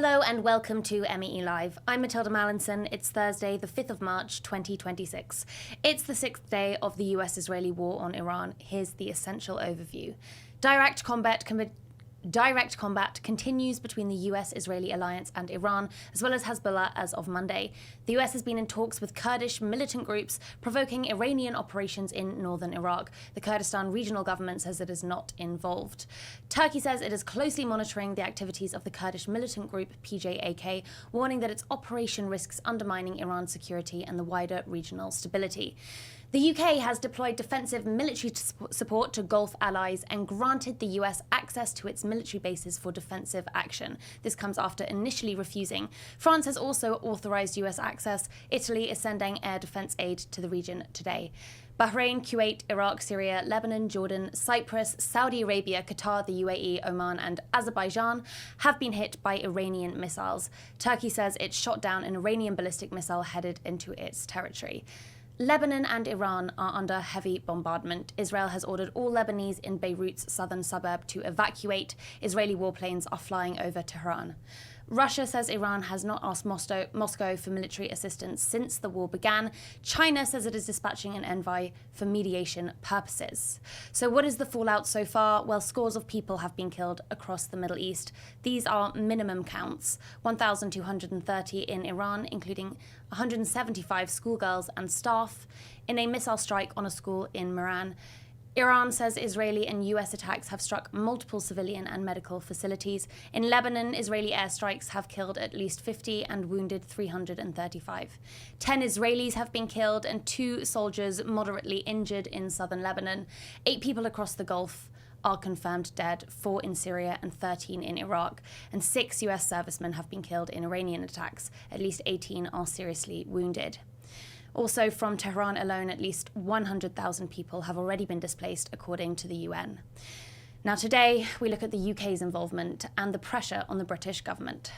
Hello and welcome to MEE Live. I'm Matilda Mallinson. It's Thursday, the 5th of March, 2026. It's the 6th day of the US-Israeli war on Iran. Here's the essential overview. Direct combat continues between the US-Israeli alliance and Iran, as well as Hezbollah as of Monday. The US has been in talks with Kurdish militant groups provoking Iranian operations in northern Iraq. The Kurdistan regional government says it is not involved. Turkey says it is closely monitoring the activities of the Kurdish militant group PJAK, warning that its operation risks undermining Iran's security and the wider regional stability. The UK has deployed defensive military support to Gulf allies and granted the US access to its military bases for defensive action. This comes after initially refusing. France has also authorized US access. Italy is sending air defense aid to the region today. Bahrain, Kuwait, Iraq, Syria, Lebanon, Jordan, Cyprus, Saudi Arabia, Qatar, the UAE, Oman and Azerbaijan have been hit by Iranian missiles. Turkey says it shot down an Iranian ballistic missile headed into its territory. Lebanon and Iran are under heavy bombardment. Israel has ordered all Lebanese in Beirut's southern suburb to evacuate. Israeli warplanes are flying over Tehran. Russia says Iran has not asked Moscow for military assistance since the war began. China says it is dispatching an envoy for mediation purposes. So what is the fallout so far? Well, scores of people have been killed across the Middle East. These are minimum counts. 1,230 in Iran, including 175 schoolgirls and staff, in a missile strike on a school in Miran. Iran says Israeli and US attacks have struck multiple civilian and medical facilities. In Lebanon, Israeli airstrikes have killed at least 50 and wounded 335. 10 Israelis have been killed and 2 soldiers moderately injured in southern Lebanon. 8 people across the Gulf are confirmed dead, 4 in Syria and 13 in Iraq. And 6 US servicemen have been killed in Iranian attacks. At least 18 are seriously wounded. Also, from Tehran alone, at least 100,000 people have already been displaced, according to the UN. Now, today, we look at the UK's involvement and the pressure on the British government.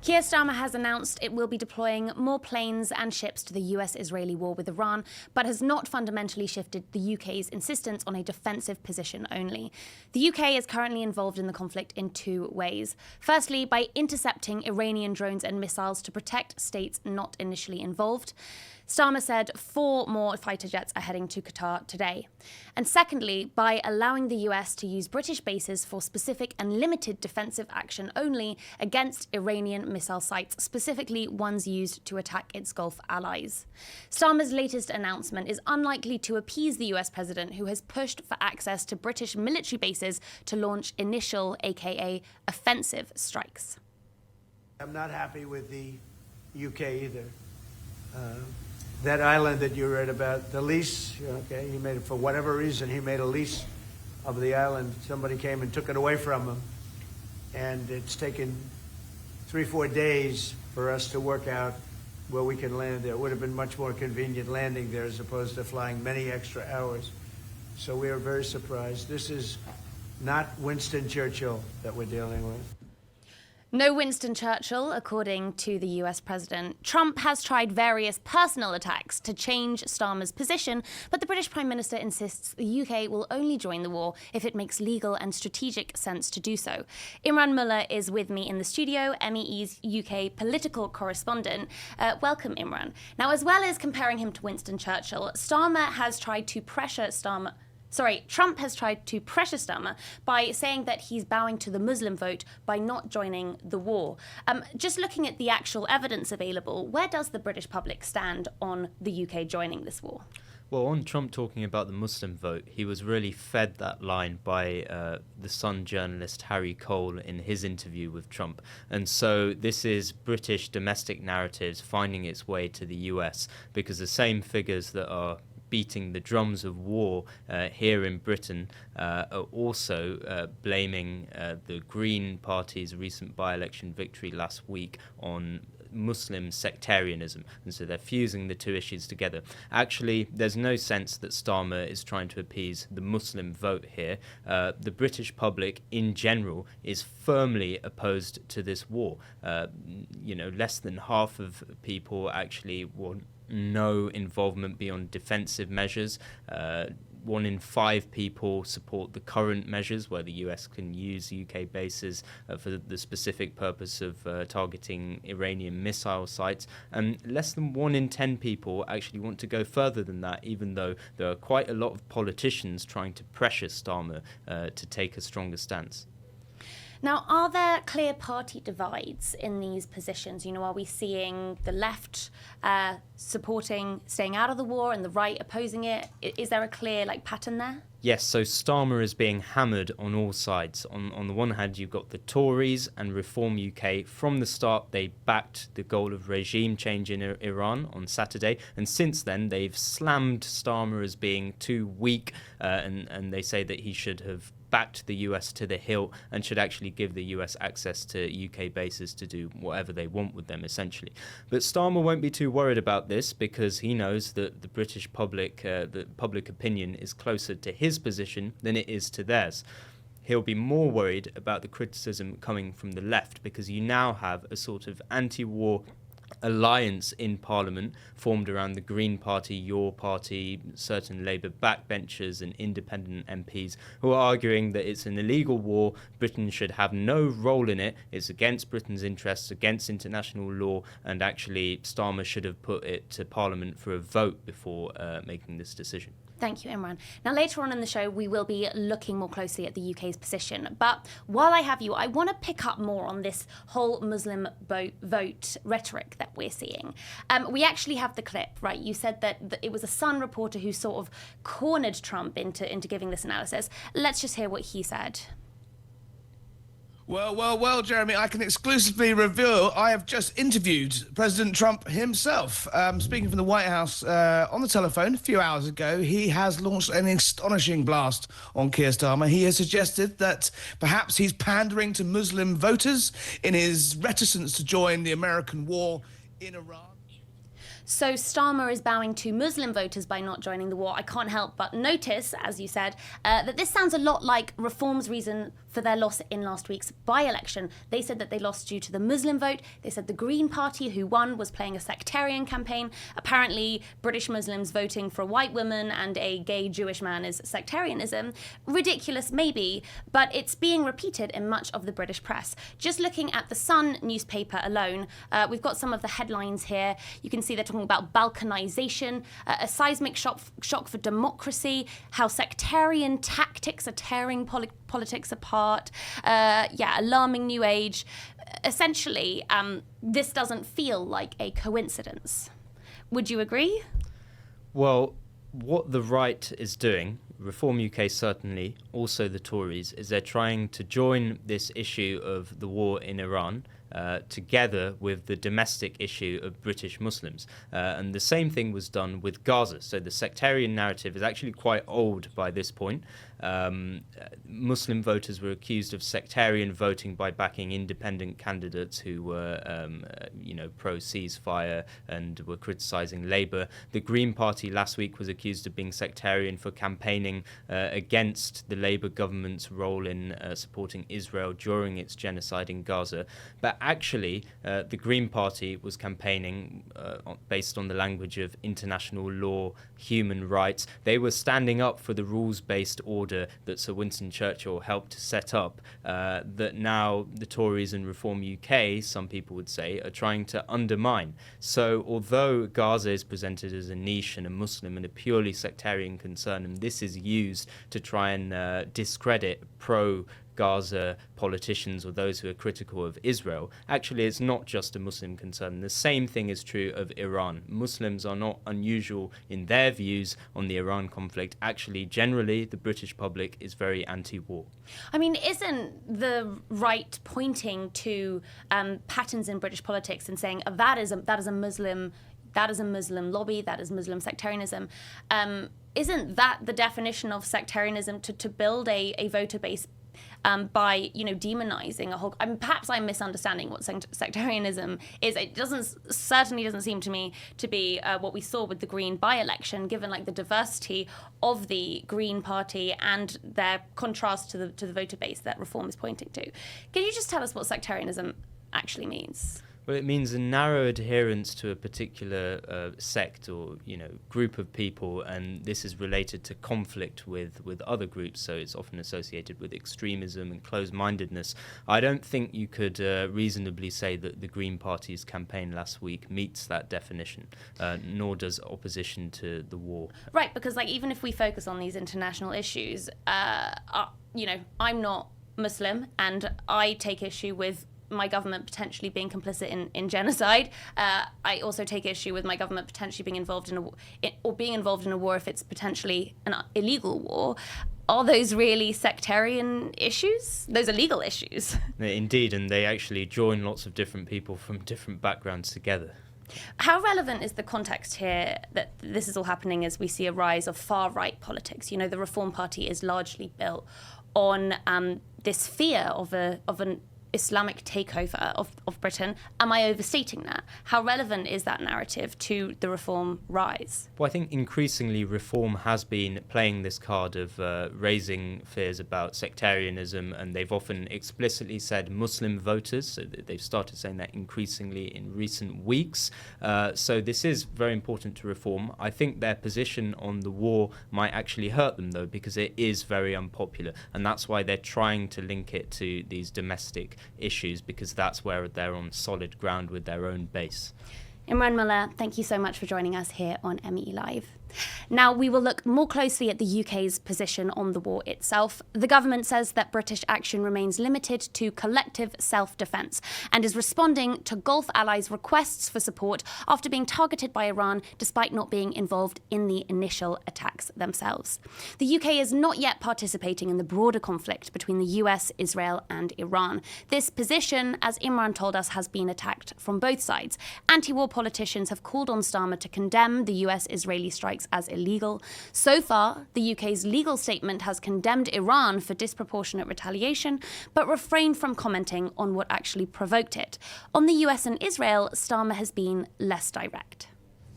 Keir Starmer has announced it will be deploying more planes and ships to the US-Israeli war with Iran, but has not fundamentally shifted the UK's insistence on a defensive position only. The UK is currently involved in the conflict in 2 ways. Firstly, by intercepting Iranian drones and missiles to protect states not initially involved. Starmer said 4 more fighter jets are heading to Qatar today. And secondly, by allowing the US to use British bases for specific and limited defensive action only against Iranian missile sites, specifically ones used to attack its Gulf allies. Starmer's latest announcement is unlikely to appease the US president, who has pushed for access to British military bases to launch initial, aka offensive, strikes. I'm not happy with the UK either. That island that you read about, the lease, okay, he made it for whatever reason, he made a lease of the island. Somebody came and took it away from him. And it's taken 3-4 days for us to work out where we can land there. It would have been much more convenient landing there as opposed to flying many extra hours. So we are very surprised. This is not Winston Churchill that we're dealing with. No Winston Churchill, according to the US president. Trump has tried various personal attacks to change Starmer's position, but the British Prime Minister insists the UK will only join the war if it makes legal and strategic sense to do so. Imran Mullah is with me in the studio, MEE's UK political correspondent. Welcome, Imran. Now, as well as comparing him to Winston Churchill, Trump has tried to pressure Starmer by saying that he's bowing to the Muslim vote by not joining the war. Just looking at the actual evidence available, where does the British public stand on the UK joining this war? Well, on Trump talking about the Muslim vote, he was really fed that line by the Sun journalist Harry Cole in his interview with Trump. And so this is British domestic narratives finding its way to the US, because the same figures that are beating the drums of war here in Britain, are also blaming the Green Party's recent by-election victory last week on Muslim sectarianism, and so they're fusing the two issues together. Actually, there's no sense that Starmer is trying to appease the Muslim vote here. The British public in general is firmly opposed to this war. Less than half of people actually want no involvement beyond defensive measures. 1 in 5 people support the current measures where the US can use UK bases for the specific purpose of targeting Iranian missile sites. And less than 1 in 10 people actually want to go further than that, even though there are quite a lot of politicians trying to pressure Starmer to take a stronger stance. Now, are there clear party divides in these positions? Are we seeing the left supporting staying out of the war and the right opposing it? Is there a clear pattern there? Yes, so Starmer is being hammered on all sides. On the one hand, you've got the Tories and Reform UK. From the start, they backed the goal of regime change in Iran on Saturday. And since then, they've slammed Starmer as being too weak. And they say that he should have backed the US to the hilt and should actually give the US access to UK bases to do whatever they want with them, essentially. But Starmer won't be too worried about this because he knows that the British public, the public opinion is closer to his position than it is to theirs. He'll be more worried about the criticism coming from the left because you now have a sort of anti-war alliance in Parliament formed around the Green Party, your party, certain Labour backbenchers and independent MPs who are arguing that it's an illegal war, Britain should have no role in it, it's against Britain's interests, against international law, and actually Starmer should have put it to Parliament for a vote before making this decision. Thank you, Imran. Now, later on in the show, we will be looking more closely at the UK's position. But while I have you, I want to pick up more on this whole Muslim vote rhetoric that we're seeing. We actually have the clip, right? You said that it was a Sun reporter who sort of cornered Trump into giving this analysis. Let's just hear what he said. Well, Jeremy, I can exclusively reveal I have just interviewed President Trump himself. Speaking from the White House on the telephone a few hours ago, he has launched an astonishing blast on Keir Starmer. He has suggested that perhaps he's pandering to Muslim voters in his reticence to join the American war in Iran. So Starmer is bowing to Muslim voters by not joining the war. I can't help but notice, as you said, that this sounds a lot like Reform's reason for their loss in last week's by-election. They said that they lost due to the Muslim vote. They said the Green Party, who won, was playing a sectarian campaign. Apparently, British Muslims voting for a white woman and a gay Jewish man is sectarianism. Ridiculous, maybe, but it's being repeated in much of the British press. Just looking at the Sun newspaper alone, we've got some of the headlines here. You can see they're talking about balkanization, a seismic shock for democracy, how sectarian tactics are tearing politics apart, alarming new age. Essentially, this doesn't feel like a coincidence. Would you agree? Well, what the right is doing, Reform UK certainly, also the Tories, is they're trying to join this issue of the war in Iran together with the domestic issue of British Muslims. And the same thing was done with Gaza. So the sectarian narrative is actually quite old by this point. Muslim voters were accused of sectarian voting by backing independent candidates who were, pro-ceasefire and were criticising Labour. The Green Party last week was accused of being sectarian for campaigning against the Labour government's role in supporting Israel during its genocide in Gaza. But actually, the Green Party was campaigning based on the language of international law, human rights. They were standing up for the rules-based order that Sir Winston Churchill helped set up, that now the Tories and Reform UK, some people would say, are trying to undermine. So although Gaza is presented as a niche and a Muslim and a purely sectarian concern, and this is used to try and discredit pro-Gaza politicians or those who are critical of Israel, actually it's not just a Muslim concern. The same thing is true of Iran. Muslims are not unusual in their views on the Iran conflict. Actually, generally, the British public is very anti-war. I mean, isn't the right pointing to patterns in British politics and saying that is a Muslim lobby, that is Muslim sectarianism? Isn't that the definition of sectarianism, to build a voter base by, demonizing a whole. Perhaps I'm misunderstanding what sectarianism is. It certainly doesn't seem to me to be what we saw with the Green by-election, given the diversity of the Green Party and their contrast to the voter base that Reform is pointing to. Can you just tell us what sectarianism actually means? Well, it means a narrow adherence to a particular sect or group of people, and this is related to conflict with other groups. So it's often associated with extremism and closed-mindedness. I don't think you could reasonably say that the Green Party's campaign last week meets that definition, nor does opposition to the war. Right, because even if we focus on these international issues, I'm not Muslim, and I take issue with my government potentially being complicit in genocide. I also take issue with my government potentially being involved in a war if it's potentially an illegal war. Are those really sectarian issues? Those are legal issues. Indeed, and they actually join lots of different people from different backgrounds together. How relevant is the context here that this is all happening as we see a rise of far-right politics? The Reform Party is largely built on this fear of an Islamic takeover of Britain. Am I overstating that? How relevant is that narrative to the Reform rise? Well, I think increasingly Reform has been playing this card of raising fears about sectarianism, and they've often explicitly said Muslim voters, so they've started saying that increasingly in recent weeks. So this is very important to Reform. I think their position on the war might actually hurt them, though, because it is very unpopular, and that's why they're trying to link it to these domestic issues, because that's where they're on solid ground with their own base. Imran Mullah, thank you so much for joining us here on MEE Live. Now, we will look more closely at the UK's position on the war itself. The government says that British action remains limited to collective self-defence and is responding to Gulf allies' requests for support after being targeted by Iran despite not being involved in the initial attacks themselves. The UK is not yet participating in the broader conflict between the US, Israel and Iran. This position, as Imran told us, has been attacked from both sides. Anti-war politicians have called on Starmer to condemn the US-Israeli strikes as illegal. So far, the UK's legal statement has condemned Iran for disproportionate retaliation, but refrained from commenting on what actually provoked it. On the US and Israel, Starmer has been less direct.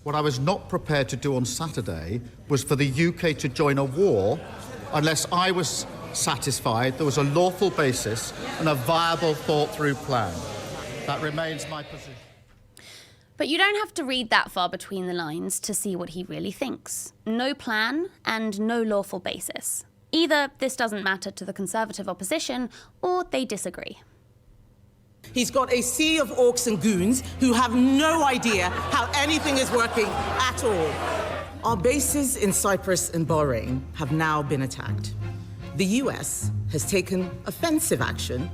What I was not prepared to do on Saturday was for the UK to join a war unless I was satisfied there was a lawful basis and a viable, thought-through plan. That remains my position. But you don't have to read that far between the lines to see what he really thinks. No plan and no lawful basis. Either this doesn't matter to the Conservative opposition, or they disagree. He's got a sea of orcs and goons who have no idea how anything is working at all. Our bases in Cyprus and Bahrain have now been attacked. The US has taken offensive action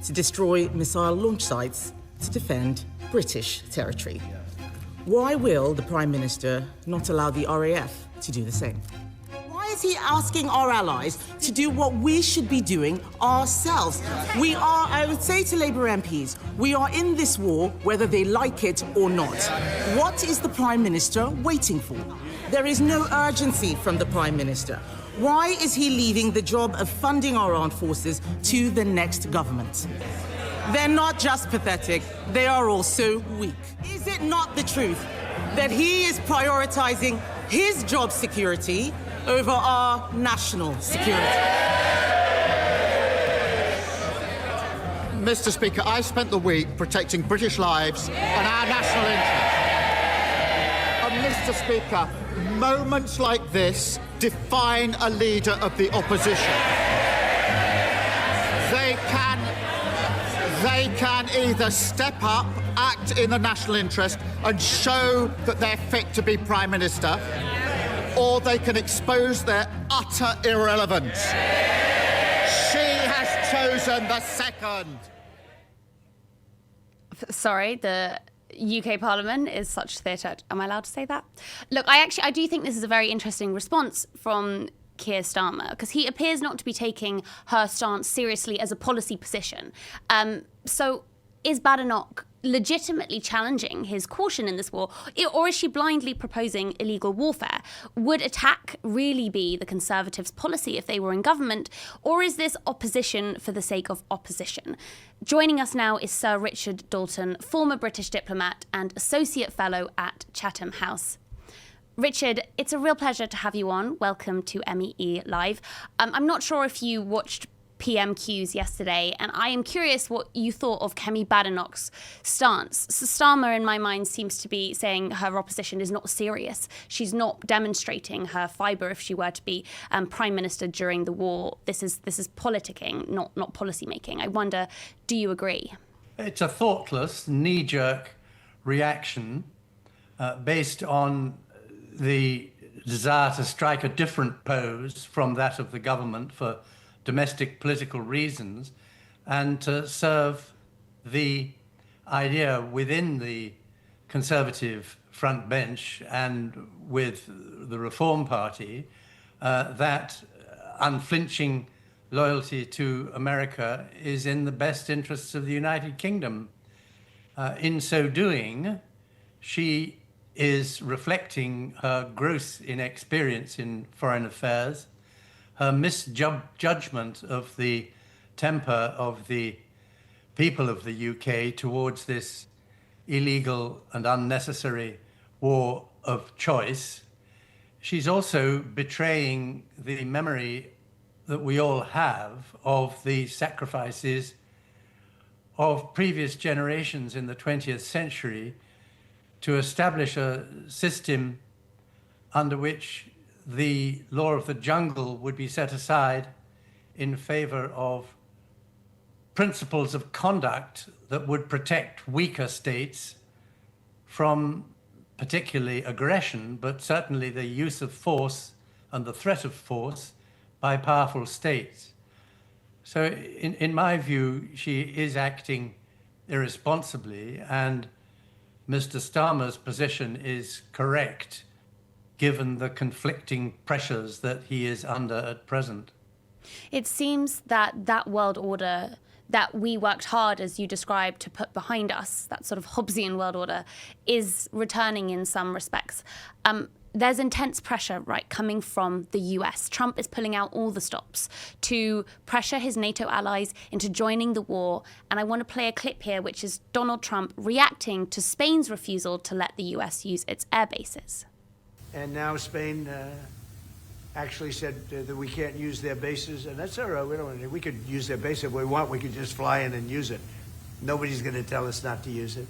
to destroy missile launch sites to defend British territory. Why will the Prime Minister not allow the RAF to do the same? Why is he asking our allies to do what we should be doing ourselves? I would say to Labour MPs, we are in this war whether they like it or not. What is the Prime Minister waiting for? There is no urgency from the Prime Minister. Why is he leaving the job of funding our armed forces to the next government? They're not just pathetic, they are also weak. Is it not the truth that he is prioritizing his job security over our national security? Mr. Speaker, I spent the week protecting British lives and our national interest. And Mr. Speaker, moments like this define a leader of the opposition. They can either step up, act in the national interest and show that they're fit to be Prime Minister, or they can expose their utter irrelevance. She has chosen the second. Sorry, the UK Parliament is such theatre. Am I allowed to say that? Look, I do think this is a very interesting response from Keir Starmer, because he appears not to be taking her stance seriously as a policy position. So is Badenoch legitimately challenging his caution in this war, or is she blindly proposing illegal warfare? Would attack really be the Conservatives' policy if they were in government, or is this opposition for the sake of opposition? Joining us now is Sir Richard Dalton, former British diplomat and Associate Fellow at Chatham House. Richard, it's a real pleasure to have you on. Welcome to MEE Live. I'm not sure if you watched PMQs yesterday, and I am curious what you thought of Kemi Badenoch's stance. So Starmer, in my mind, seems to be saying her opposition is not serious. She's not demonstrating her fibre if she were to be Prime Minister during the war. This is politicking, not policy making. I wonder, do you agree? It's a thoughtless, knee-jerk reaction based on the desire to strike a different pose from that of the government for domestic political reasons, and to serve the idea within the Conservative front bench and with the Reform Party that unflinching loyalty to America is in the best interests of the United Kingdom. In so doing, she is reflecting her gross inexperience in foreign affairs, her misjudgment of the temper of the people of the UK towards this illegal and unnecessary war of choice. She's also betraying the memory that we all have of the sacrifices of previous generations in the 20th century to establish a system under which the law of the jungle would be set aside in favor of principles of conduct that would protect weaker states from particularly aggression, but certainly the use of force and the threat of force by powerful states. So in my view, she is acting irresponsibly, and Mr. Starmer's position is correct, given the conflicting pressures that he is under at present. It seems that world order that we worked hard, as you described, to put behind us, that sort of Hobbesian world order, is returning in some respects. There's intense pressure, right, coming from the US. Trump is pulling out all the stops to pressure his NATO allies into joining the war. And I want to play a clip here, which is Donald Trump reacting to Spain's refusal to let the US use its air bases. And now Spain actually said that we can't use their bases, and that's all right. We could use their base if we want. We could just fly in and use it. Nobody's going to tell us not to use it.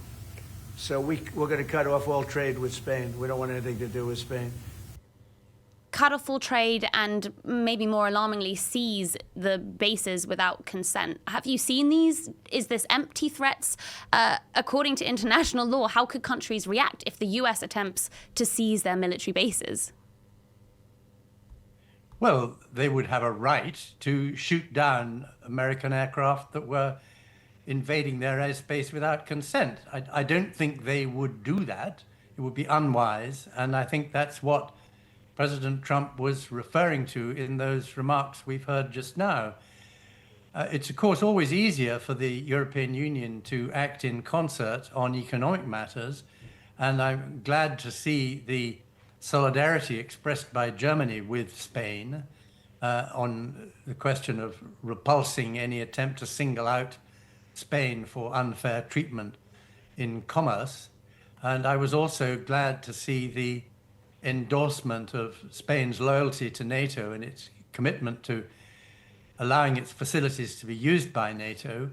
So we're going to cut off all trade with Spain. We don't want anything to do with Spain. Cut off all trade and, maybe more alarmingly, seize the bases without consent. Have you seen these? Is this empty threats? According to international law, how could countries react if the US attempts to seize their military bases? Well, they would have a right to shoot down American aircraft that were invading their airspace without consent. I don't think they would do that. It would be unwise, and I think that's what President Trump was referring to in those remarks we've heard just now. It's, of course, always easier for the European Union to act in concert on economic matters, and I'm glad to see the solidarity expressed by Germany with Spain on the question of repulsing any attempt to single out Spain for unfair treatment in commerce. And I was also glad to see the endorsement of Spain's loyalty to NATO and its commitment to allowing its facilities to be used by NATO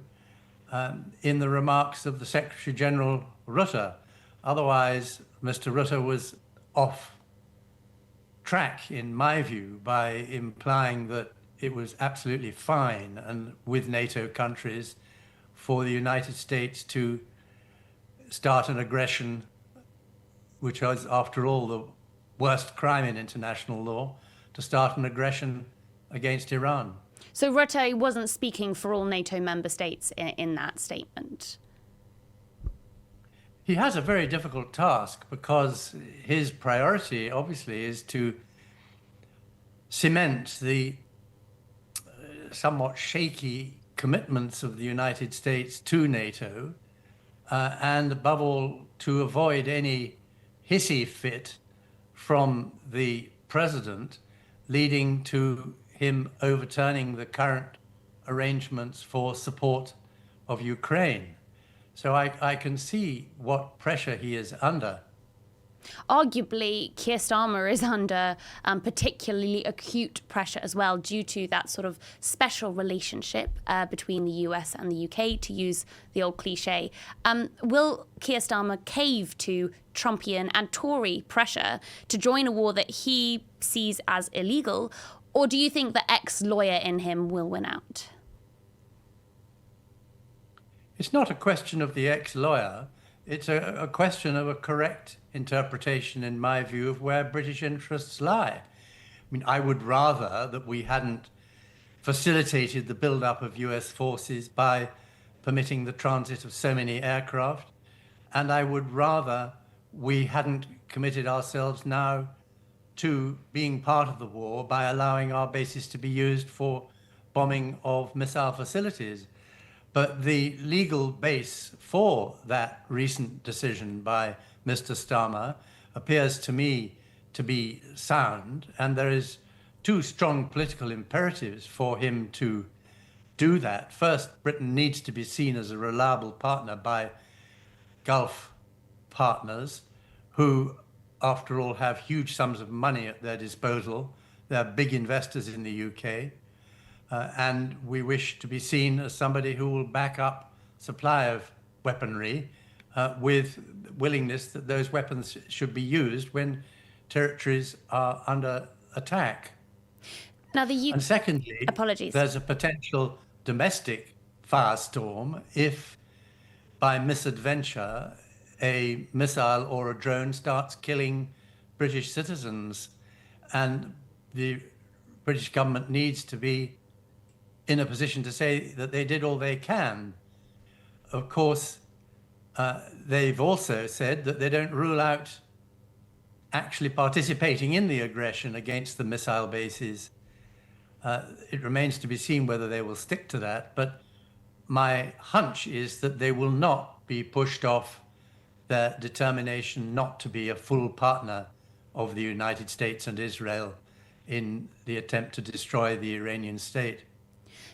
in the remarks of the Secretary General Rutte. Otherwise, Mr. Rutte was off track, in my view, by implying that it was absolutely fine and with NATO countries for the United States to start an aggression, which was, after all, the worst crime in international law, to start an aggression against Iran. So Rutte wasn't speaking for all NATO member states in that statement. He has a very difficult task because his priority, obviously, is to cement the somewhat shaky commitments of the United States to NATO and above all, to avoid any hissy fit from the president, leading to him overturning the current arrangements for support of Ukraine. So I can see what pressure he is under. Arguably, Keir Starmer is under particularly acute pressure as well due to that sort of special relationship between the US and the UK, to use the old cliche. Will Keir Starmer cave to Trumpian and Tory pressure to join a war that he sees as illegal, or do you think the ex-lawyer in him will win out? It's not a question of the ex-lawyer. It's a question of a correct interpretation, in my view, of where British interests lie. I mean, I would rather that we hadn't facilitated the build-up of US forces by permitting the transit of so many aircraft, and I would rather we hadn't committed ourselves now to being part of the war by allowing our bases to be used for bombing of missile facilities. But the legal base for that recent decision by Mr. Starmer appears to me to be sound, and there is two strong political imperatives for him to do that. First, Britain needs to be seen as a reliable partner by Gulf partners who, after all, have huge sums of money at their disposal. They're big investors in the UK. And we wish to be seen as somebody who will back up supply of weaponry with willingness that those weapons should be used when territories are under attack. Now, and secondly, apologies. There's a potential domestic firestorm if, by misadventure, a missile or a drone starts killing British citizens, and the British government needs to be in a position to say that they did all they can. Of course, they've also said that they don't rule out actually participating in the aggression against the missile bases. It remains to be seen whether they will stick to that, but my hunch is that they will not be pushed off their determination not to be a full partner of the United States and Israel in the attempt to destroy the Iranian state.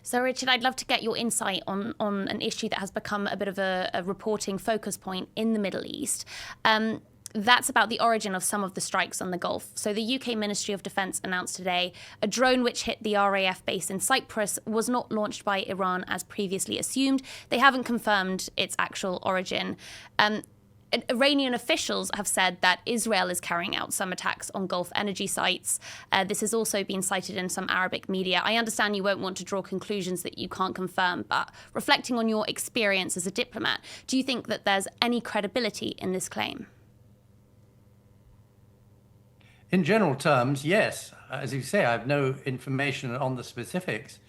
So, Richard, I'd love to get your insight on an issue that has become a bit of a reporting focus point in the Middle East. That's about the origin of some of the strikes on the Gulf. So the UK Ministry of Defence announced today a drone which hit the RAF base in Cyprus was not launched by Iran as previously assumed. They haven't confirmed its actual origin. Iranian officials have said that Israel is carrying out some attacks on Gulf energy sites. This has also been cited in some Arabic media. I understand you won't want to draw conclusions that you can't confirm, but reflecting on your experience as a diplomat, do you think that there's any credibility in this claim? In general terms, yes. As you say, I have no information on the specifics,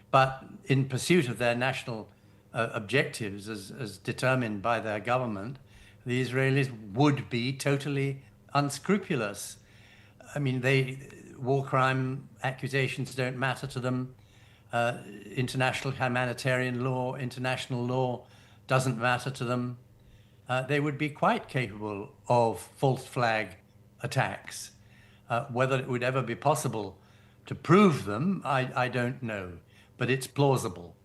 but in pursuit of their national objectives as determined by their government, the Israelis would be totally unscrupulous. I mean, war crime accusations don't matter to them. International humanitarian law, international law doesn't matter to them. They would be quite capable of false flag attacks. Whether it would ever be possible to prove them, I don't know, but it's plausible.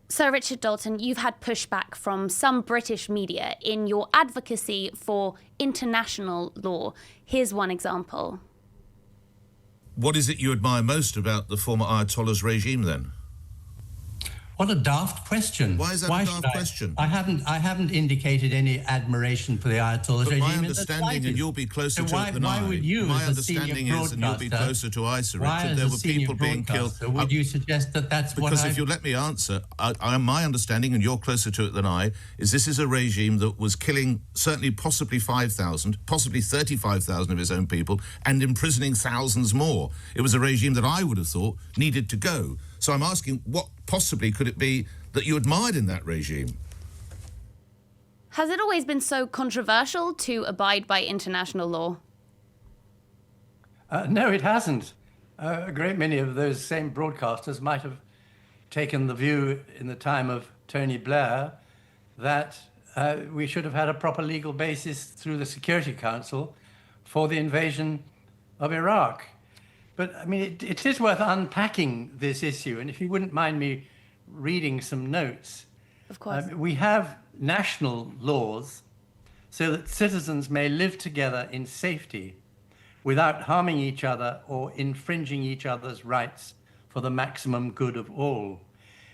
Sir Richard Dalton, you've had pushback from some British media in your advocacy for international law. Here's one example. What is it you admire most about the former Ayatollah's regime, then? What a daft question. Why is that a daft question? I haven't indicated any admiration for the Ayatollah's regime. My understanding, and you'll be closer to it than I. Why would you, my as a senior understanding is, and you'll be closer to ISA, Richard, there were people being killed. Would you suggest that that's what Because if you let me answer, my understanding, and you're closer to it than I, is this is a regime that was killing certainly possibly 5,000, possibly 35,000 of its own people, and imprisoning thousands more. It was a regime that I would have thought needed to go. So I'm asking, what possibly could it be that you admired in that regime? Has it always been so controversial to abide by international law? No, it hasn't. A great many of those same broadcasters might have taken the view in the time of Tony Blair that we should have had a proper legal basis through the Security Council for the invasion of Iraq. But, I mean, it is worth unpacking this issue. And if you wouldn't mind me reading some notes. Of course. We have national laws so that citizens may live together in safety without harming each other or infringing each other's rights for the maximum good of all.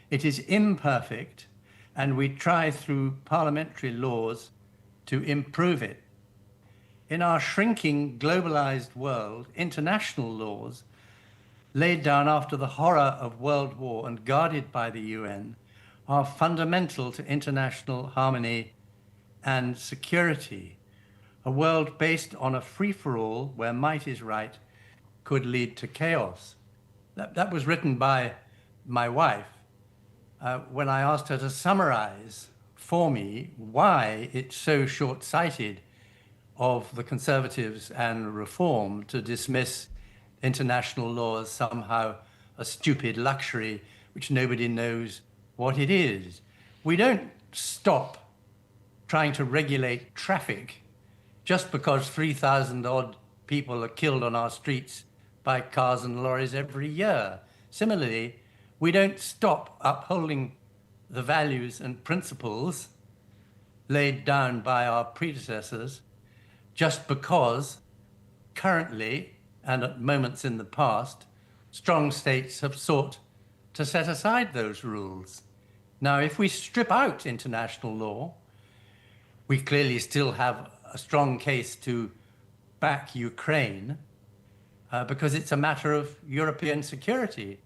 It is imperfect, and we try through parliamentary laws to improve it. In our shrinking, globalized world, international laws, laid down after the horror of World War and guarded by the UN, are fundamental to international harmony and security. A world based on a free-for-all where might is right could lead to chaos. That was written by my wife when I asked her to summarize for me why it's so short-sighted of the Conservatives and Reform to dismiss international law as somehow a stupid luxury which nobody knows what it is. We don't stop trying to regulate traffic just because 3,000 odd people are killed on our streets by cars and lorries every year. Similarly, we don't stop upholding the values and principles laid down by our predecessors just because currently, and at moments in the past, strong states have sought to set aside those rules. Now, if we strip out international law, we clearly still have a strong case to back Ukraine because it's a matter of European security.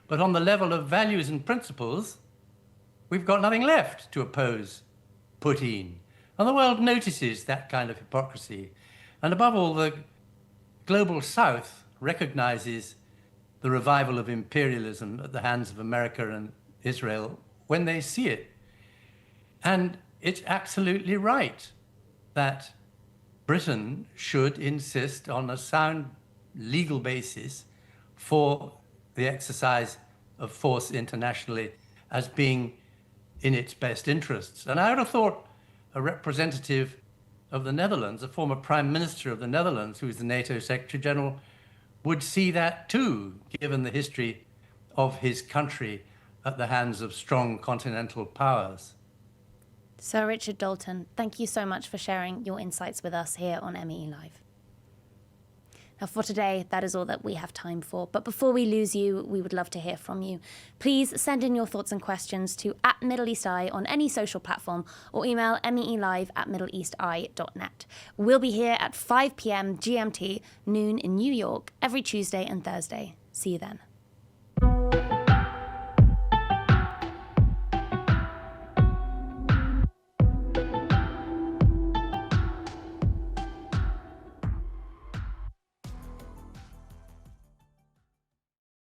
But on the level of values and principles, we've got nothing left to oppose Putin. And the world notices that kind of hypocrisy. And above all, the global South recognizes the revival of imperialism at the hands of America and Israel when they see it. And it's absolutely right that Britain should insist on a sound legal basis for the exercise of force internationally as being in its best interests. And I would have thought a representative of the Netherlands, a former Prime Minister of the Netherlands, who is the NATO Secretary General, would see that too, given the history of his country at the hands of strong continental powers. Sir Richard Dalton, thank you so much for sharing your insights with us here on MEE Live. Now for today, that is all that we have time for. But before we lose you, we would love to hear from you. Please send in your thoughts and questions to @MiddleEastEye on any social platform or email meelive@middleeasteye.net. We'll be here at 5 p.m. GMT, noon in New York, every Tuesday and Thursday. See you then.